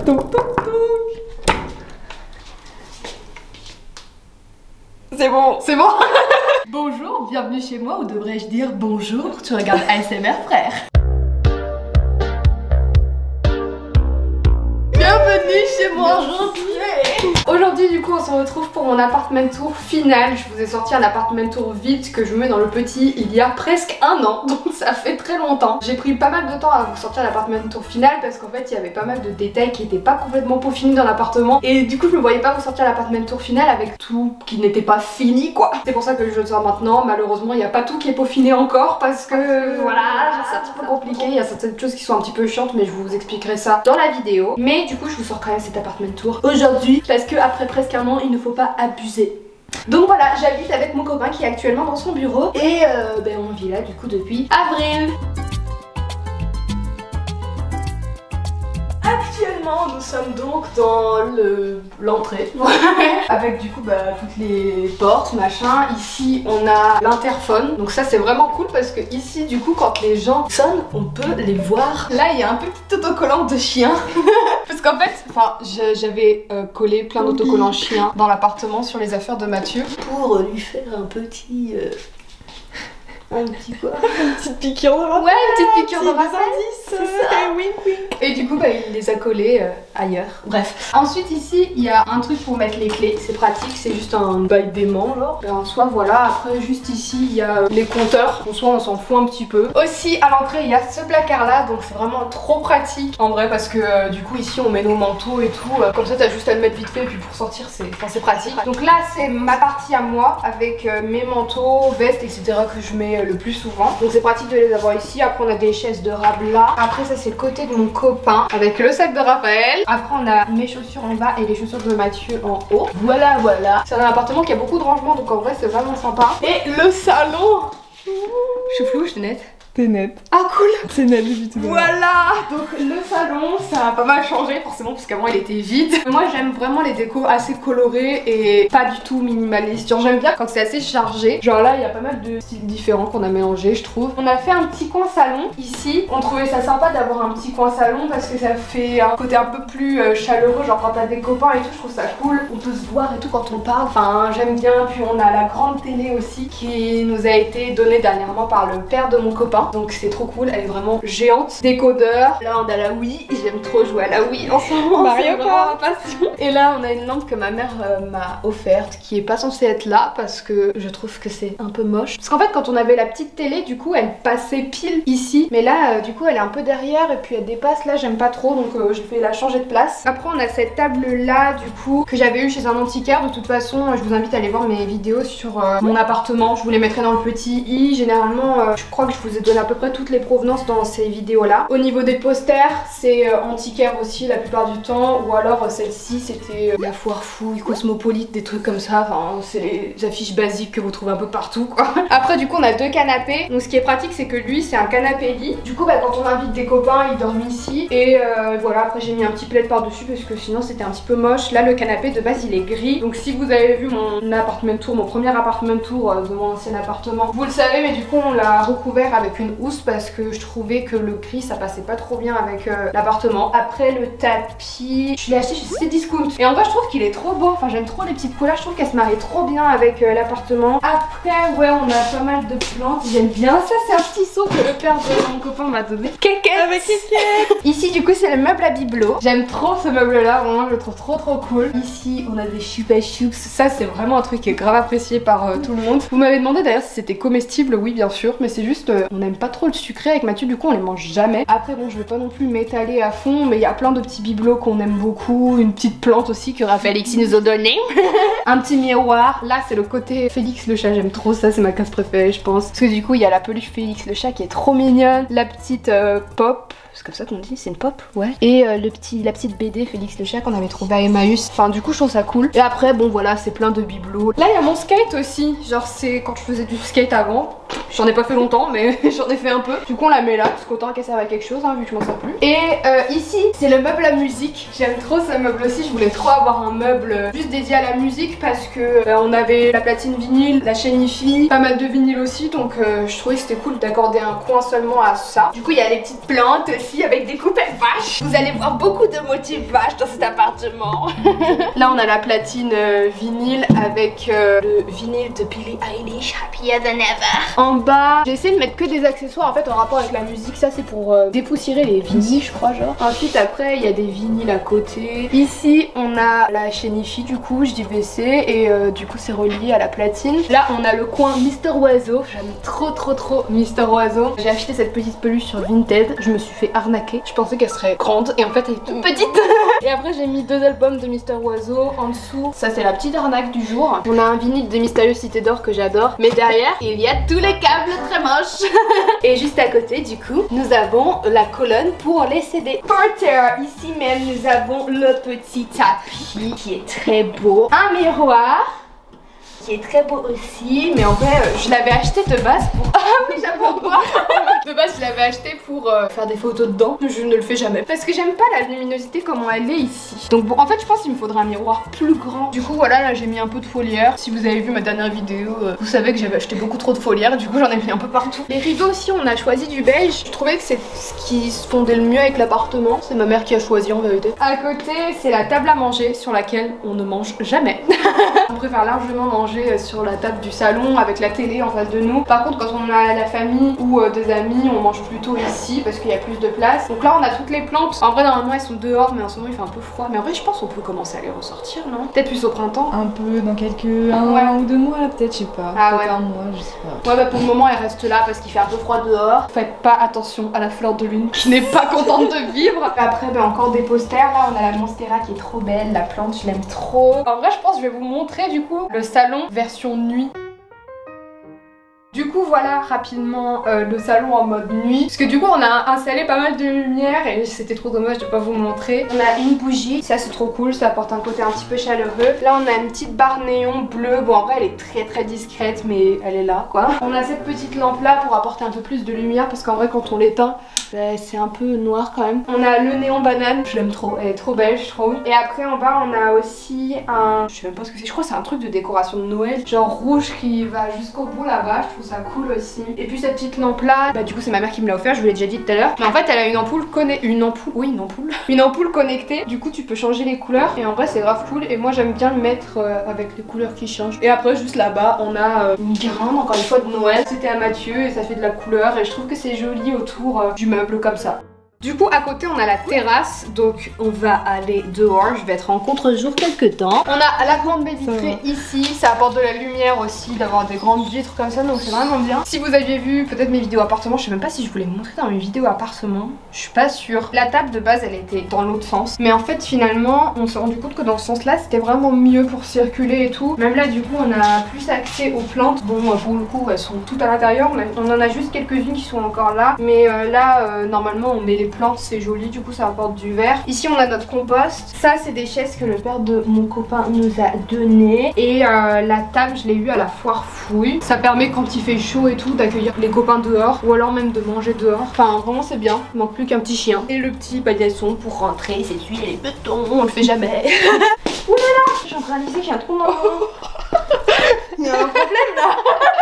Toc, toc, toc. C'est bon. C'est bon. Bonjour, bienvenue chez moi, ou devrais-je dire bonjour, tu regardes ASMR frère. Bienvenue chez moi. Aujourd'hui du coup on se retrouve pour mon appartement tour final. Je vous ai sorti un appartement tour vide que je vous mets dans le petit il y a presque un an, donc ça fait très longtemps. J'ai pris pas mal de temps à vous sortir l'appartement tour final parce qu'en fait il y avait pas mal de détails qui n'étaient pas complètement peaufinés dans l'appartement. Et du coup je ne voyais pas vous sortir l'appartement tour final avec tout qui n'était pas fini quoi. C'est pour ça que je le sors maintenant. Malheureusement il n'y a pas tout qui est peaufiné encore parce que voilà, c'est un petit peu compliqué. Il y a certaines choses qui sont un petit peu chiantes mais je vous expliquerai ça dans la vidéo. Mais du coup je vous sors quand même cet appartement tour aujourd'hui parce que après presque un an il ne faut pas abuser. Donc voilà, j'habite avec mon copain qui est actuellement dans son bureau et on vit là du coup depuis avril. Actuellement nous sommes donc dans l'entrée avec du coup toutes les portes machin. Ici on a l'interphone, donc ça c'est vraiment cool parce que ici du coup quand les gens sonnent on peut les voir. Là il y a un petit autocollant de chien parce qu'en fait j'avais collé plein d'autocollants chiens dans l'appartement sur les affaires de Mathieu pour lui faire un petit quoi, une petite piqûre de rappel. Ouais, une petite piqûre de rappel. C'est ça. Wink wink. Et du coup il les a collés ailleurs. Bref. Ensuite ici il y a un truc pour mettre les clés. C'est pratique, c'est juste un bail d'aimant genre. En soi voilà. Après juste ici il y a les compteurs. En soi on s'en fout un petit peu. Aussi à l'entrée il y a ce placard là. Donc c'est vraiment trop pratique en vrai parce que du coup ici on met nos manteaux et tout. Comme ça t'as juste à le mettre vite fait et puis pour sortir c'est pratique. Donc là c'est ma partie à moi avec mes manteaux, vestes etc que je mets le plus souvent. Donc c'est pratique de les avoir ici. Après on a des chaises de rab là. Après ça c'est le côté de mon copain avec le sac de Raphaël. Après on a mes chaussures en bas et les chaussures de Mathieu en haut. Voilà. C'est un appartement qui a beaucoup de rangement donc en vrai c'est vraiment sympa. Et le salon. Je suis floue, je suis nette. T'es nette. Ah cool. C'est nette depuis tout à l'heure. Voilà. Donc le salon ça a pas mal changé forcément parce qu'avant il était vide. Moi j'aime vraiment les décos assez colorés et pas du tout minimalistes. Genre j'aime bien quand c'est assez chargé. Genre là il y a pas mal de styles différents qu'on a mélangés je trouve. On a fait un petit coin salon ici. On trouvait ça sympa d'avoir un petit coin salon parce que ça fait un côté un peu plus chaleureux. Genre quand t'as des copains et tout je trouve ça cool. On peut se voir et tout quand on parle. Enfin j'aime bien. Puis on a la grande télé aussi qui nous a été donnée dernièrement par le père de mon copain. Donc c'est trop cool, elle est vraiment géante. Décodeur, là on a la Wii, j'aime trop jouer à la Wii en ce moment, Mario Kart. Ma passion. Et là on a une lampe que ma mère m'a offerte qui est pas censée être là parce que je trouve que c'est un peu moche. Parce qu'en fait quand on avait la petite télé du coup elle passait pile ici. Mais là du coup elle est un peu derrière et puis elle dépasse, là j'aime pas trop donc je vais la changer de place. Après on a cette table là du coup que j'avais eu chez un antiquaire. De toute façon je vous invite à aller voir mes vidéos sur mon appartement. Je vous les mettrai dans le petit i. Généralement je crois que je vous ai donné à peu près toutes les provenances dans ces vidéos là. Au niveau des posters c'est antiquaire aussi la plupart du temps ou alors celle-ci c'était la foire fouille, Cosmopolite, des trucs comme ça. Enfin c'est les affiches basiques que vous trouvez un peu partout quoi. Après du coup on a deux canapés. Donc ce qui est pratique c'est que lui c'est un canapé lit. Du coup quand on invite des copains ils dorment ici. Et voilà après j'ai mis un petit plaid par dessus parce que sinon c'était un petit peu moche. Là le canapé de base il est gris. Donc si vous avez vu mon appartement tour, mon premier appartement tour de mon ancien appartement, vous le savez mais du coup on l'a recouvert avec une housse parce que je trouvais que le gris ça passait pas trop bien avec l'appartement. Après le tapis, je l'ai acheté chez Cdiscount et en vrai je trouve qu'il est trop beau. Enfin j'aime trop les petites couleurs, je trouve qu'elles se marient trop bien avec l'appartement. Après ouais on a pas mal de plantes, j'aime bien. Ça c'est un petit seau que le père de mon copain m'a donné. Kékette. Avec Kékette. Ici du coup c'est le meuble à bibelot. J'aime trop ce meuble là, vraiment je le trouve trop cool. Ici on a des chupa chups. Ça c'est vraiment un truc qui est grave apprécié par tout le monde. Vous m'avez demandé d'ailleurs si c'était comestible. Oui bien sûr mais c'est juste on n'aime pas trop le sucré avec Mathieu du coup on les mange jamais. Après bon je vais pas non plus m'étaler à fond mais il y a plein de petits bibelots qu'on aime beaucoup. Une petite plante aussi que Raphaël Xi nous a donné. Un petit miroir. Là c'est le côté Félix le chat, j'aime trop ça, c'est ma case préférée je pense. Parce que du coup il y a la peluche Félix le chat qui est trop mignonne. La petite pop. C'est comme ça qu'on dit, c'est une pop, ouais. Et la petite BD Félix le chat qu'on avait trouvé à Emmaüs. Enfin du coup je trouve ça cool. Et après bon voilà c'est plein de bibelots. Là il y a mon skate aussi. Genre c'est quand je faisais du skate avant. J'en ai pas fait longtemps mais j'en ai fait un peu. Du coup on la met là, parce qu'autant qu'elle serve à quelque chose hein, vu que je m'en sers plus. Et ici c'est le meuble à musique. J'aime trop ce meuble aussi, je voulais trop avoir un meuble juste dédié à la musique parce que on avait la platine vinyle, la chaîne hi-fi, pas mal de vinyle aussi, donc je trouvais que c'était cool d'accorder un coin seulement à ça. Du coup il y a les petites plantes aussi avec des coupelles vaches. Vous allez voir beaucoup de motifs vaches dans cet appartement. Là on a la platine vinyle avec le vinyle de Billie Eilish, Happier Than Ever. En bas j'ai essayé de mettre que des accessoires en fait en rapport avec la musique. Ça c'est pour dépoussiérer les vinyles je crois genre. Ensuite après il y a des vinyles à côté. Ici on a la chaîne hi-fi du coup JVC et du coup c'est relié à la platine. Là on a le coin Mister Oiseau. J'aime trop Mister Oiseau. J'ai acheté cette petite peluche sur Vinted. Je me suis fait arnaquer. Je pensais qu'elle serait grande et en fait elle est toute petite. Et après j'ai mis 2 albums de Mister Oiseau en dessous. Ça c'est la petite arnaque du jour. On a un vinyle de Mystérieuse Cité d'Or que j'adore. Mais derrière il y a tous les câbles très moches. Et juste à côté du coup nous avons la colonne pour les CD. Par terre ici même nous avons le petit tapis qui est très beau. Un miroir qui est très beau aussi, mais en vrai je l'avais acheté de base pour... Ah oui j'avoue. De base je l'avais acheté pour faire des photos dedans, mais je ne le fais jamais parce que j'aime pas la luminosité comment elle est ici. Donc bon en fait je pense qu'il me faudrait un miroir plus grand. Du coup voilà là j'ai mis un peu de foliaire. Si vous avez vu ma dernière vidéo vous savez que j'avais acheté beaucoup trop de foliaire, du coup j'en ai mis un peu partout. Les rideaux aussi on a choisi du beige. Je trouvais que c'est ce qui se fondait le mieux avec l'appartement. C'est ma mère qui a choisi en vérité. À côté c'est la table à manger sur laquelle on ne mange jamais. On préfère largement manger sur la table du salon avec la télé en face de nous. Par contre quand on a la famille ou des amis on mange plutôt ici parce qu'il y a plus de place. Donc là on a toutes les plantes. En vrai normalement elles sont dehors mais en ce moment il fait un peu froid. Mais en vrai je pense qu'on peut commencer à les ressortir non? Peut-être plus au printemps. Un peu dans un ou 2 mois là peut-être je sais pas. Ah ouais. Un mois je sais pas. Ouais bah pour le moment elle reste là parce qu'il fait un peu froid dehors. Faites pas attention à la fleur de lune qui n'est pas contente de vivre. Après bah encore des posters. Là on a la Monstera qui est trop belle. La plante je l'aime trop. En vrai je pense que je vais vous montrer du coup le salon version nuit. Du coup voilà rapidement le salon en mode nuit. Parce que du coup on a installé pas mal de lumière et c'était trop dommage de pas vous montrer. On a une bougie, ça c'est trop cool, ça apporte un côté un petit peu chaleureux. Là on a une petite barre néon bleue. Bon en vrai elle est très discrète mais elle est là quoi. On a cette petite lampe là pour apporter un peu plus de lumière parce qu'en vrai quand on l'éteint c'est un peu noir quand même. On a le néon banane, je l'aime trop, elle est trop belle je trouve. Et après en bas on a aussi un, je sais même pas ce que c'est, je crois que c'est un truc de décoration de Noël, genre rouge qui va jusqu'au bout là-bas, je trouve ça cool aussi. Et puis cette petite lampe là, bah du coup c'est ma mère qui me l'a offert, je vous l'ai déjà dit tout à l'heure. Mais en fait elle a une ampoule une ampoule connectée, du coup tu peux changer les couleurs et en vrai c'est grave cool. Et moi j'aime bien le mettre avec les couleurs qui changent. Et après juste là-bas on a une guirlande encore une fois de Noël, c'était à Mathieu et ça fait de la couleur et je trouve que c'est joli autour du meuble comme ça. Du coup à côté on a la terrasse, donc on va aller dehors, je vais être en contre-jour quelques temps. On a la grande baie vitrée ici, ça apporte de la lumière aussi d'avoir des grandes vitres comme ça, donc c'est vraiment bien. Si vous aviez vu peut-être mes vidéos appartements, je sais même pas si je vous l'ai montré dans mes vidéos appartements, je suis pas sûre. La table de base elle était dans l'autre sens, mais en fait finalement on s'est rendu compte que dans ce sens là c'était vraiment mieux pour circuler et tout. Même là du coup on a plus accès aux plantes, bon pour le coup elles sont toutes à l'intérieur, on en a juste quelques-unes qui sont encore là, mais là normalement on met les plantes, c'est joli, du coup ça apporte du vert. Ici on a notre compost, ça c'est des chaises que le père de mon copain nous a donné. Et la table je l'ai eu à la foire fouille, ça permet quand il fait chaud et tout d'accueillir les copains dehors ou alors même de manger dehors. Enfin vraiment c'est bien, il manque plus qu'un petit chien. Et le petit paillasson pour rentrer, s'essuyer les bétons, on le fait jamais. Oulala, je suis en train de réaliser qu'il y a un trou dans le... Il y a un problème là.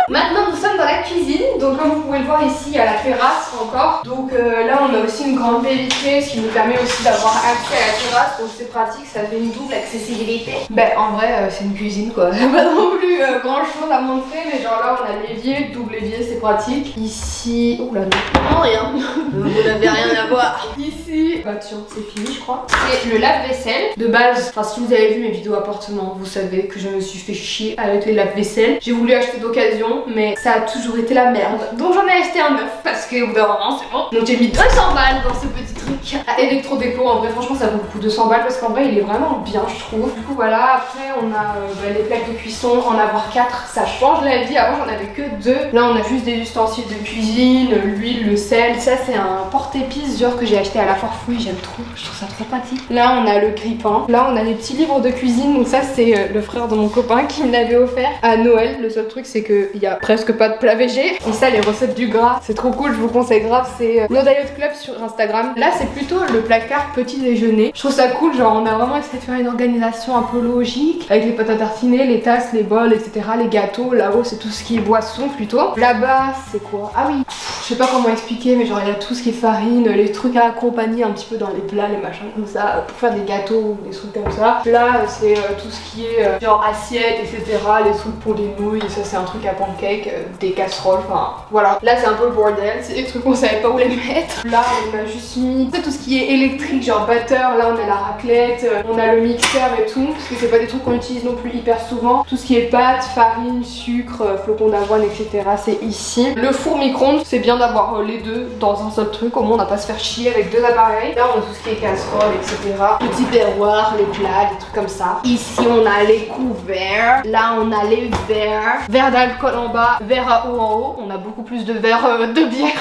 Maintenant nous sommes dans la cuisine, donc comme vous pouvez le voir ici il y a la terrasse encore. Donc là on a aussi une grande baie vitrée, ce qui nous permet aussi d'avoir accès à la terrasse, donc c'est pratique, ça fait une double accessibilité. Ben en vrai c'est une cuisine quoi, pas non plus grand chose à montrer, mais genre là on a l'évier, double évier, c'est pratique. Ici, oula non, rien, vous n'avez rien à voir. Ici, bah tiens c'est fini je crois. C'est le lave-vaisselle. De base, enfin si vous avez vu mes vidéos appartement, vous savez que je me suis fait chier avec les lave-vaisselle. J'ai voulu acheter d'occasion mais ça a toujours été la merde, donc j'en ai acheté un neuf parce qu'au bout d'un moment c'est bon. Donc j'ai mis 200 balles dans ce petit truc à Electro-Déco. En vrai franchement ça vaut beaucoup 200 balles parce qu'en vrai il est vraiment bien je trouve. Du coup voilà, après on a les plaques de cuisson, en avoir 4 ça change la vie. Avant j'en avais que 2, là on a juste des ustensiles de cuisine, l'huile, le sel. Ça c'est un porte-épices genre que j'ai acheté à la foire fouille, j'aime trop, je trouve ça trop pratique. Là on a le grille-pain, là on a les petits livres de cuisine, donc ça c'est le frère de mon copain qui me l'avait offert à Noël. Le seul truc c'est qu'il y a presque pas de plat VG. Et ça, les recettes du gras, c'est trop cool, je vous conseille grave. C'est No Diet Club sur Instagram. Là, c'est plutôt le placard petit déjeuner. Je trouve ça cool, genre on a vraiment essayé de faire une organisation un peu logique avec les pâtes à tartiner, les tasses, les bols, etc. Les gâteaux. Là-haut, c'est tout ce qui est boisson plutôt. Là-bas, c'est quoi? Ah oui, je sais pas comment expliquer, mais genre il y a tout ce qui est farine, les trucs à accompagner un petit peu dans les plats, les machins comme ça, pour faire des gâteaux ou des trucs comme ça. Là, c'est tout ce qui est genre assiette, etc. Les trucs pour les nouilles, ça c'est un truc à pancake, des casseroles, enfin voilà. Là, c'est un peu le bordel, c'est des trucs qu'on savait pas où les mettre. Là, on a juste mis tout ce qui est électrique, genre batteur. Là, on a la raclette, on a le mixeur et tout, parce que c'est pas des trucs qu'on utilise non plus hyper souvent. Tout ce qui est pâte, farine, sucre, flocons d'avoine, etc. c'est ici. Le four micro-ondes, c'est bien d'avoir les deux dans un seul truc, au moins on n'a pas à se faire chier avec deux appareils. Là, on a tout ce qui est casserole, etc. Petit perroir, les plats, des trucs comme ça. Ici, on a les couverts. Là, on a les verres. Verre d'alcool en bas, verre à eau en haut. On a beaucoup plus de verres de bière.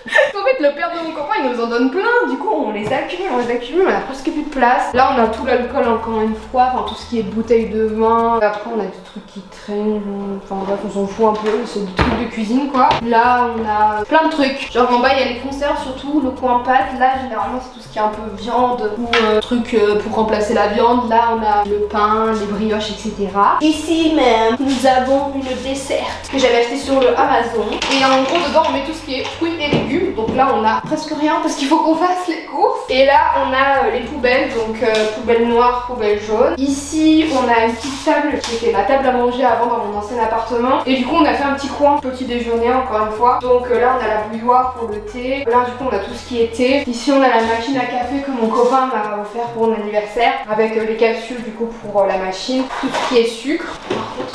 En fait, le père de mon copain, il nous en donne plein. Du coup, on les accumule, on a presque plus de place. Là, on a tout l'alcool encore une fois, enfin tout ce qui est bouteille de vin. Après, on a des trucs qui traînent. Enfin bref, on s'en fout un peu. C'est des trucs de cuisine, quoi. Là, on a plein de trucs. Genre en bas, il y a les conserves, surtout le coin pâte. Là, généralement, c'est tout ce qui est un peu viande ou truc pour remplacer la viande. Là, on a le pain, les brioches, etc. Ici même, nous avons une dessert que j'avais acheté sur le Amazon. Et en gros, dedans, on met tout ce qui est fruits et légumes. Donc là, on a presque rien parce qu'il faut qu'on fasse les courses. Et là, on a les poubelles. Donc poubelle noire, poubelle jaune. Ici, on a une petite table qui était ma table à manger avant dans mon ancien appartement. Et du coup, on a fait un petit coin petit déjeuner encore une fois. Donc là, on a la bouilloire pour le thé. Là, du coup, on a tout ce qui est thé. Ici, on a la machine à café que mon copain m'a offert pour mon anniversaire. Avec les capsules du coup pour la machine. Tout ce qui est sucre. Par contre,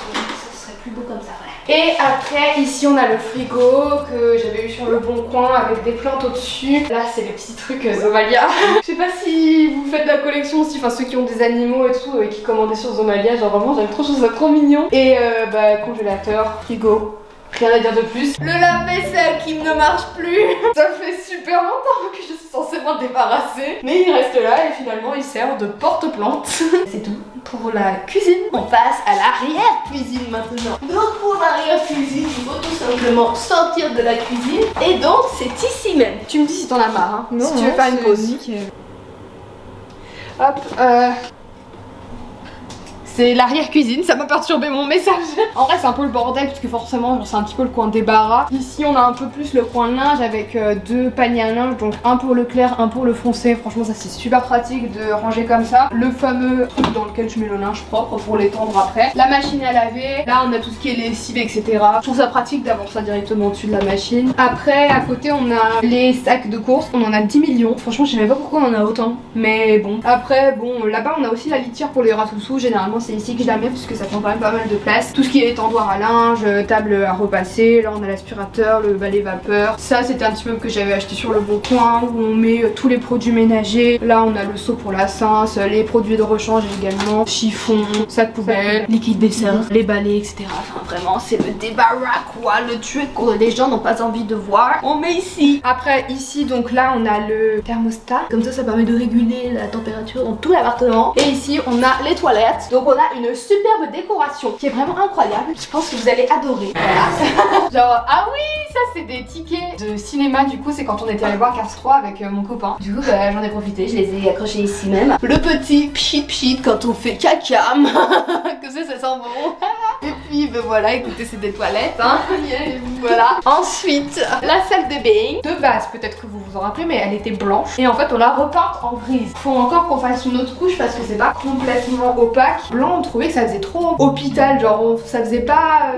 ça serait plus beau comme ça. Et après, ici on a le frigo que j'avais eu sur le Bon Coin avec des plantes au-dessus. Là, c'est les petits trucs Zomalia. Je sais pas si vous faites la collection aussi, enfin ceux qui ont des animaux et tout, et qui commandaient sur Zomalia. Genre vraiment, j'aime trop, je trouve ça trop mignon. Et congélateur, frigo. Rien à dire de plus. Le lave-vaisselle qui ne marche plus. Ça fait super longtemps que je suis censée m'en débarrasser. Mais il reste là et finalement il sert de porte-plante. C'est tout pour la cuisine. On passe à l'arrière-cuisine maintenant. Donc pour l'arrière-cuisine, il faut tout simplement sortir de la cuisine. Et donc c'est ici même. Tu me dis si t'en as marre, hein. Non, si tu veux faire une pause. Hop, c'est l'arrière-cuisine, ça m'a perturbé mon message. En vrai c'est un peu le bordel parce que forcément c'est un petit peu le coin débarras. Ici on a un peu plus le coin linge avec deux paniers à linge, donc un pour le clair, un pour le foncé. Franchement ça c'est super pratique de ranger comme ça. Le fameux truc dans lequel je mets le linge propre pour l'étendre après. La machine à laver, là on a tout ce qui est lessive, etc. Je trouve ça pratique d'avoir ça directement au-dessus de la machine. Après à côté on a les sacs de course, on en a 10 millions. Franchement je sais même pas pourquoi on en a autant, mais bon. Après bon là-bas on a aussi la litière pour les rats-sous-sous. Généralement c'est ici que je la mets parce que ça prend quand même pas mal de place. Tout ce qui est étendoir à linge, table à repasser. Là on a l'aspirateur, le balai vapeur. Ça c'était un petit meuble que j'avais acheté sur le Bon Coin où on met tous les produits ménagers. Là on a le seau pour la cince, les produits de rechange également, chiffon, sac poubelle, liquide vaisselle, les balais, etc. Enfin vraiment c'est le débarras quoi, le truc que les gens n'ont pas envie de voir. On met ici. Après ici donc là on a le thermostat. Comme ça permet de réguler la température dans tout l'appartement. Et ici on a les toilettes. Donc on a une superbe décoration qui est vraiment incroyable. Je pense que vous allez adorer. Voilà. Genre ah oui ça c'est des tickets de cinéma. Du coup c'est quand on était allé voir Cars 3 avec mon copain. Du coup j'en ai profité, je les ai accrochés ici même. Le petit pchit pchit quand on fait caca. Que ça sent bon. Et puis voilà, écoutez c'est des toilettes hein. Voilà. Ensuite la salle de bain. De base peut-être que vous vous en rappelez mais elle était blanche. Et en fait on l'a repeinte en grise. Faut encore qu'on fasse une autre couche parce que c'est pas complètement opaque. Blanc on trouvait que ça faisait trop hôpital. Genre ça faisait pas...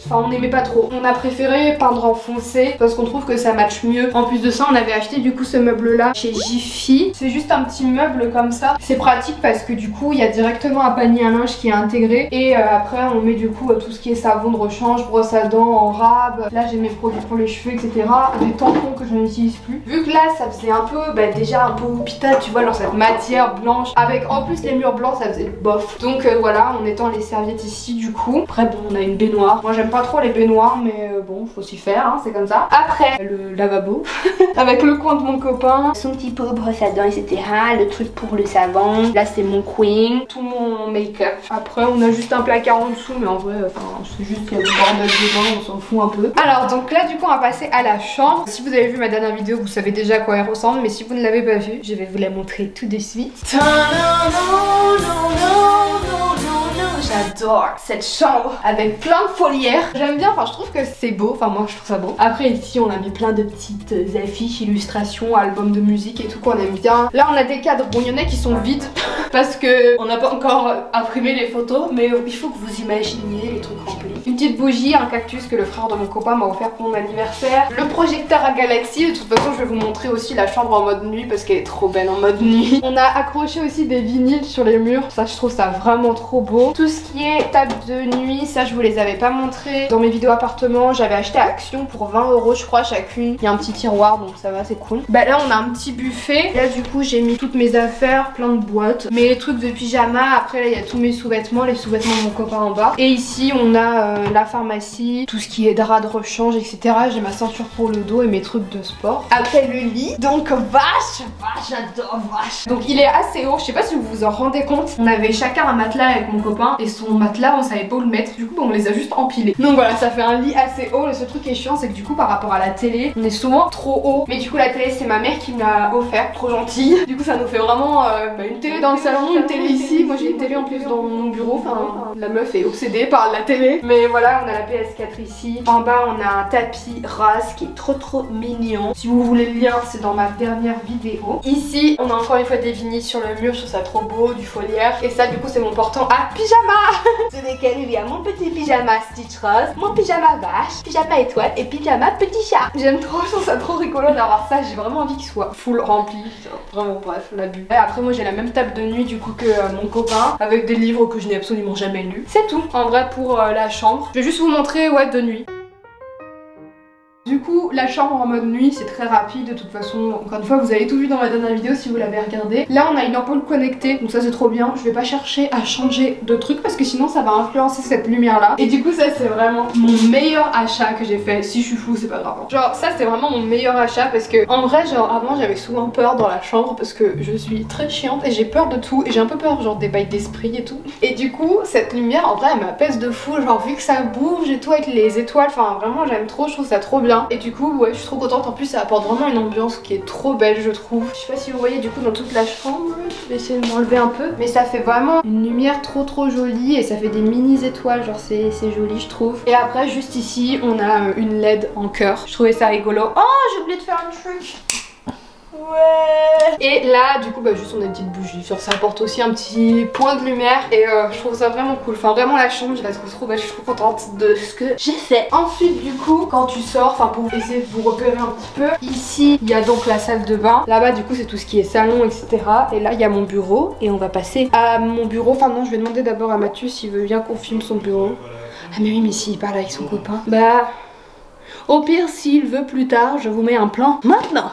Enfin on n'aimait pas trop. On a préféré peindre en foncé parce qu'on trouve que ça match mieux. En plus de ça on avait acheté du coup ce meuble là chez Jiffy. C'est juste un petit meuble comme ça. C'est pratique parce que du coup il y a directement un panier à linge qui est intégré. Et après on met du coup tout ce qui est savon de rechange, brosse à dents en rab. Là j'ai mes produits pour les cheveux etc. Des tampons que je n'utilise plus. Vu que là ça faisait un peu déjà un peu hôpital tu vois dans cette matière blanche. Avec en plus les murs blancs ça faisait bof. Donc voilà on étend les serviettes ici du coup. Après bon on a une baignoire. Moi j'aime pas pas trop les baignoires, mais bon, faut s'y faire, hein, c'est comme ça. Après, le lavabo, avec le coin de mon copain, son petit pot brosse à dents, etc. Le truc pour le savon. Là, c'est mon queen, tout mon make-up. Après, on a juste un placard en dessous, mais en vrai, c'est juste qu'il y a le bordel dedans, on s'en fout un peu. Alors, donc là, du coup, on va passer à la chambre. Si vous avez vu ma dernière vidéo, vous savez déjà à quoi elle ressemble, mais si vous ne l'avez pas vue, je vais vous la montrer tout de suite. J'adore cette chambre avec plein de folières. J'aime bien, enfin je trouve que c'est beau, enfin moi je trouve ça beau. Après ici on a mis plein de petites affiches, illustrations, albums de musique et tout qu'on aime bien. Là on a des cadres, bon il y en a qui sont vides parce que on n'a pas encore imprimé les photos, mais il faut que vous imaginiez les trucs remplis. Une petite bougie, un cactus que le frère de mon copain m'a offert pour mon anniversaire. Le projecteur à galaxie, de toute façon je vais vous montrer aussi la chambre en mode nuit parce qu'elle est trop belle en mode nuit. On a accroché aussi des vinyles sur les murs, ça je trouve ça vraiment trop beau. Tout ce qui est table de nuit, ça je vous les avais pas montré. Dans mes vidéos appartement, j'avais acheté à Action pour 20 € je crois chacune. Il y a un petit tiroir donc ça va, c'est cool. Bah là on a un petit buffet. Là du coup j'ai mis toutes mes affaires, plein de boîtes. Mes trucs de pyjama, après là il y a tous mes sous-vêtements, les sous-vêtements de mon copain en bas. Et ici on a la pharmacie, tout ce qui est drap de rechange, etc. J'ai ma ceinture pour le dos et mes trucs de sport. Après le lit, donc vache, j'adore vache. Donc il est assez haut, je sais pas si vous vous en rendez compte. On avait chacun un matelas avec mon copain et son matelas on savait pas où le mettre, du coup on les a juste empilés. Donc voilà, ça fait un lit assez haut. Le seul truc qui est chiant c'est que du coup par rapport à la télé on est souvent trop haut, mais du coup la télé c'est ma mère qui me l'a offert, trop gentille. Du coup ça nous fait vraiment une télé dans le salon, une télé ici. Moi j'ai une télé en plus dans mon bureau, enfin la meuf est obsédée par la télé. Mais voilà, on a la PS4 ici. En bas on a un tapis rase qui est trop mignon. Si vous voulez le lien c'est dans ma dernière vidéo. Ici on a encore une fois des vinyles sur le mur, je trouve ça trop beau, du foliaire. Et ça du coup c'est mon portant à pyjama sur lequel il y a mon petit pyjama Stitch Rose, mon pyjama vache, pyjama étoile et pyjama petit chat. J'aime trop, je trouve ça trop rigolo d'avoir ça. J'ai vraiment envie qu'il soit full rempli. Vraiment bref, l'abus. Et après moi j'ai la même table de nuit du coup que mon copain, avec des livres que je n'ai absolument jamais lus. C'est tout en vrai pour la chambre. Je vais juste vous montrer ouais de nuit. Du coup, la chambre en mode nuit, c'est très rapide. De toute façon, encore une fois, vous avez tout vu dans ma dernière vidéo si vous l'avez regardé. Là, on a une ampoule connectée, donc ça c'est trop bien. Je vais pas chercher à changer de truc parce que sinon ça va influencer cette lumière là. Et du coup, ça c'est vraiment mon meilleur achat que j'ai fait. Si je suis floue, c'est pas grave. Genre, ça c'est vraiment mon meilleur achat parce que en vrai, genre avant j'avais souvent peur dans la chambre parce que je suis très chiante et j'ai peur de tout. Et j'ai un peu peur, genre des bails d'esprit et tout. Et du coup, cette lumière en vrai, elle m'apaise de fou. Genre, vu que ça bouge et tout avec les étoiles, enfin vraiment, j'aime trop, je trouve ça trop bien. Et du coup ouais je suis trop contente, en plus ça apporte vraiment une ambiance qui est trop belle je trouve. Je sais pas si vous voyez du coup dans toute la chambre, je vais essayer de m'enlever un peu, mais ça fait vraiment une lumière trop jolie et ça fait des mini étoiles, genre c'est joli je trouve. Et après juste ici on a une LED en cœur, je trouvais ça rigolo. Oh j'ai oublié de faire un truc. Ouais. Et là du coup bah juste on a une petite bougie, genre ça apporte aussi un petit point de lumière et je trouve ça vraiment cool. Enfin vraiment la chambre je la trouve trop belle, je suis trop contente de ce que j'ai fait. Ensuite du coup quand tu sors, enfin pour essayer de vous repérer un petit peu, ici il y a donc la salle de bain. Là-bas du coup c'est tout ce qui est salon etc. Et là il y a mon bureau et on va passer à mon bureau. Enfin non je vais demander d'abord à Mathieu s'il veut bien qu'on filme son bureau. Ah mais oui mais s'il parle avec son copain, bah au pire s'il veut plus tard je vous mets un plan maintenant.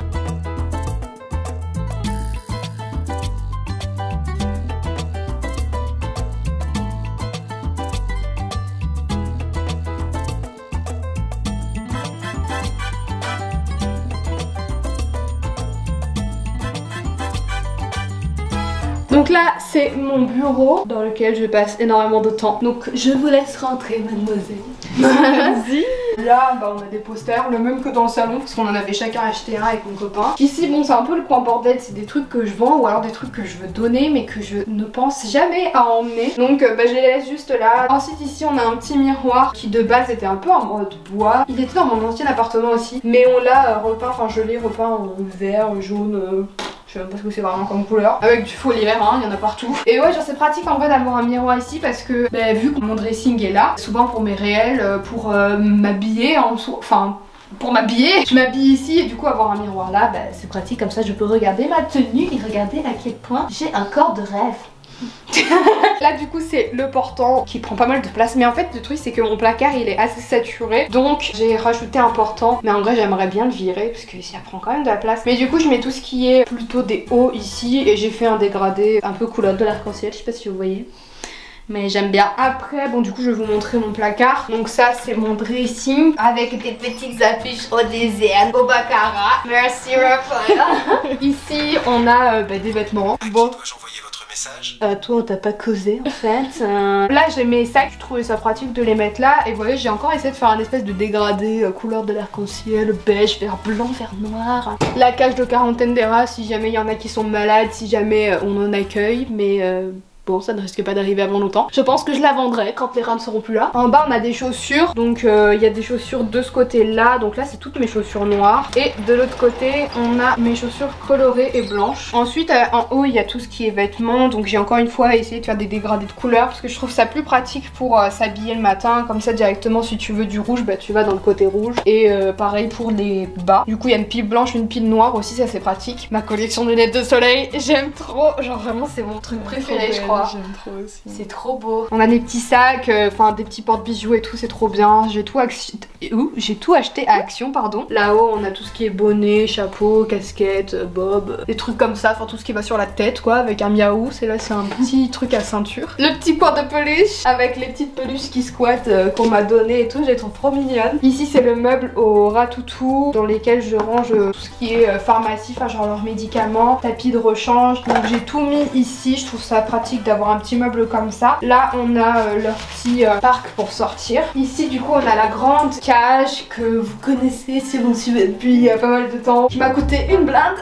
Donc là c'est mon bureau dans lequel je passe énormément de temps. Donc je vous laisse rentrer mademoiselle. Vas-y. Là bah, on a des posters, le même que dans le salon parce qu'on en avait chacun acheté un avec mon copain. Ici bon c'est un peu le coin bordel, c'est des trucs que je vends ou alors des trucs que je veux donner mais que je ne pense jamais à emmener. Donc bah, je les laisse juste là. Ensuite ici on a un petit miroir qui de base était un peu en mode bois. Il était dans mon ancien appartement aussi mais on l'a repeint, enfin je l'ai repeint en vert, jaune... Je sais même pas ce que c'est vraiment comme couleur. Avec du foliaire, hein, il y en a partout. Et ouais, genre c'est pratique en vrai d'avoir un miroir ici parce que bah, vu que mon dressing est là, souvent pour mes réels, pour m'habiller en dessous, enfin pour m'habiller, je m'habille ici et du coup avoir un miroir là, bah, c'est pratique comme ça je peux regarder ma tenue et regarder à quel point j'ai un corps de rêve. Là du coup c'est le portant qui prend pas mal de place mais en fait le truc c'est que mon placard il est assez saturé donc j'ai rajouté un portant mais en vrai j'aimerais bien le virer parce que ça prend quand même de la place. Mais du coup je mets tout ce qui est plutôt des hauts ici et j'ai fait un dégradé un peu couleur de l'arc-en-ciel, je sais pas si vous voyez. mais j'aime bien. Après bon du coup je vais vous montrer mon placard. Donc ça c'est mon dressing avec des petites affiches au désert, au baccarat. Merci Raphaël. Ici on a des vêtements. Bon. Dois-je envoyer votre message? Toi on t'a pas causé en fait. Là j'ai mes sacs, je trouvais ça pratique de les mettre là. Et vous voyez j'ai encore essayé de faire un espèce de dégradé couleur de l'arc-en-ciel, beige, vert blanc, vert noir. La cage de quarantaine des rats si jamais il y en a qui sont malades, si jamais on en accueille. Mais bon, ça ne risque pas d'arriver avant longtemps. Je pense que je la vendrai quand les rats ne seront plus là. En bas, on a des chaussures. Donc, il y a des chaussures de ce côté-là. Donc là, c'est toutes mes chaussures noires. Et de l'autre côté, on a mes chaussures colorées et blanches. Ensuite, en haut, il y a tout ce qui est vêtements. Donc, j'ai encore une fois essayé de faire des dégradés de couleurs parce que je trouve ça plus pratique pour s'habiller le matin. Comme ça, directement, si tu veux du rouge, bah, tu vas dans le côté rouge. Et pareil pour les bas. Du coup, il y a une pile blanche, une pile noire aussi. Ça, c'est pratique. Ma collection de lunettes de soleil, j'aime trop. Genre, vraiment, c'est mon truc préféré, je crois. J'aime trop aussi. C'est trop beau. On a des petits sacs, enfin des petits porte-bijoux et tout, c'est trop bien. J'ai tout acheté à Action, pardon. Là-haut, on a tout ce qui est bonnet, chapeau, casquette, bob, des trucs comme ça, enfin tout ce qui va sur la tête quoi, avec un miaou. C'est là, c'est un petit truc à ceinture. Le petit coin de peluche avec les petites peluches qui squattent qu'on m'a donné et tout, je les trouve trop mignonnes. Ici, c'est le meuble au ratoutou dans lesquels je range tout ce qui est pharmacie, enfin genre leurs médicaments, tapis de rechange. Donc j'ai tout mis ici, je trouve ça pratique d'avoir un petit meuble comme ça. Là on a leur petit parc pour sortir. Ici du coup on a la grande cage que vous connaissez si vous me suivez depuis pas mal de temps, qui m'a coûté une blinde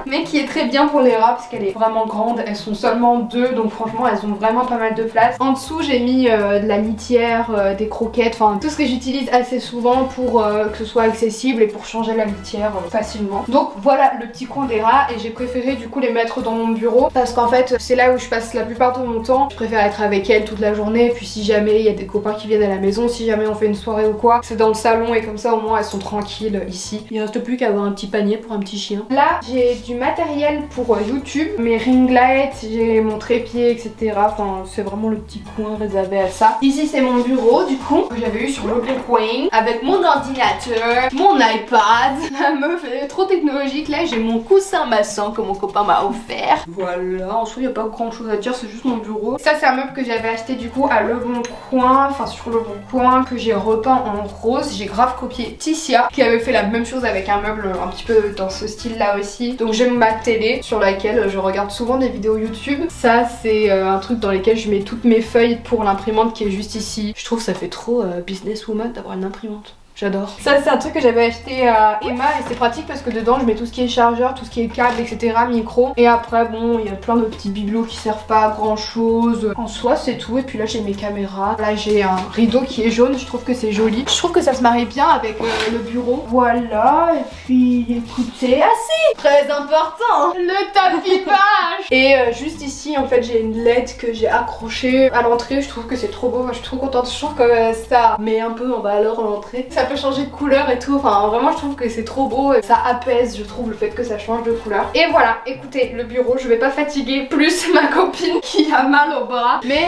mais qui est très bien pour les rats parce qu'elle est vraiment grande. Elles sont seulement deux donc franchement elles ont vraiment pas mal de place. En dessous j'ai mis de la litière, des croquettes, enfin tout ce que j'utilise assez souvent pour que ce soit accessible et pour changer la litière facilement. Donc voilà le petit coin des rats et j'ai préféré du coup les mettre dans mon bureau parce qu'en fait c'est là où je passe la plupart de mon temps. Je préfère être avec elles toute la journée, puis si jamais il y a des copains qui viennent à la maison, si jamais on fait une soirée ou quoi, c'est dans le salon et comme ça au moins elles sont tranquilles ici. Il reste plus qu'à avoir un petit panier pour un petit chien. Là j'ai du matériel pour YouTube, mes ring lights, j'ai mon trépied etc. Enfin c'est vraiment le petit coin réservé à ça. Ici c'est mon bureau du coup que j'avais eu sur le bon coin avec mon ordinateur, mon iPad. La meuf est trop technologique. Là j'ai mon coussin massant que mon copain m'a offert. Voilà, en soi il n'y a pas grand chose à dire, c'est juste mon bureau. Ça c'est un meuble que j'avais acheté du coup à Le Bon Coin, enfin sur Le Bon Coin, que j'ai repeint en rose. J'ai grave copié Tissia qui avait fait la même chose avec un meuble un petit peu dans ce style là aussi. Donc j'ai ma télé sur laquelle je regarde souvent des vidéos YouTube. Ça c'est un truc dans lequel je mets toutes mes feuilles pour l'imprimante qui est juste ici. Je trouve que ça fait trop businesswoman d'avoir une imprimante. J'adore. Ça c'est un truc que j'avais acheté à Emma et c'est pratique parce que dedans je mets tout ce qui est chargeur, tout ce qui est câble, etc. micro. Et après bon il y a plein de petits bibelots qui servent pas à grand chose. En soi c'est tout. Et puis là j'ai mes caméras. Là j'ai un rideau qui est jaune, je trouve que c'est joli. Je trouve que ça se marie bien avec le bureau. Voilà. Et puis écoutez, assez très important, le tapis page. Et juste ici en fait j'ai une LED que j'ai accrochée à l'entrée. Je trouve que c'est trop beau, moi, je suis trop contente. Je trouve que ça met un peu en valeur l'entrée. Ça peut changer de couleur et tout, enfin vraiment je trouve que c'est trop beau, ça apaise je trouve le fait que ça change de couleur. Et voilà, écoutez le bureau, je vais pas fatiguer plus ma copine qui a mal au bras, mais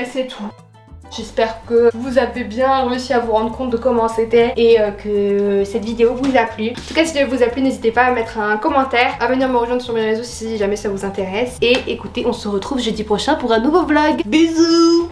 c'est tout. J'espère que vous avez bien réussi à vous rendre compte de comment c'était et que cette vidéo vous a plu. En tout cas si elle vous a plu n'hésitez pas à mettre un commentaire, à venir me rejoindre sur mes réseaux si jamais ça vous intéresse. Et écoutez on se retrouve jeudi prochain pour un nouveau vlog. Bisous.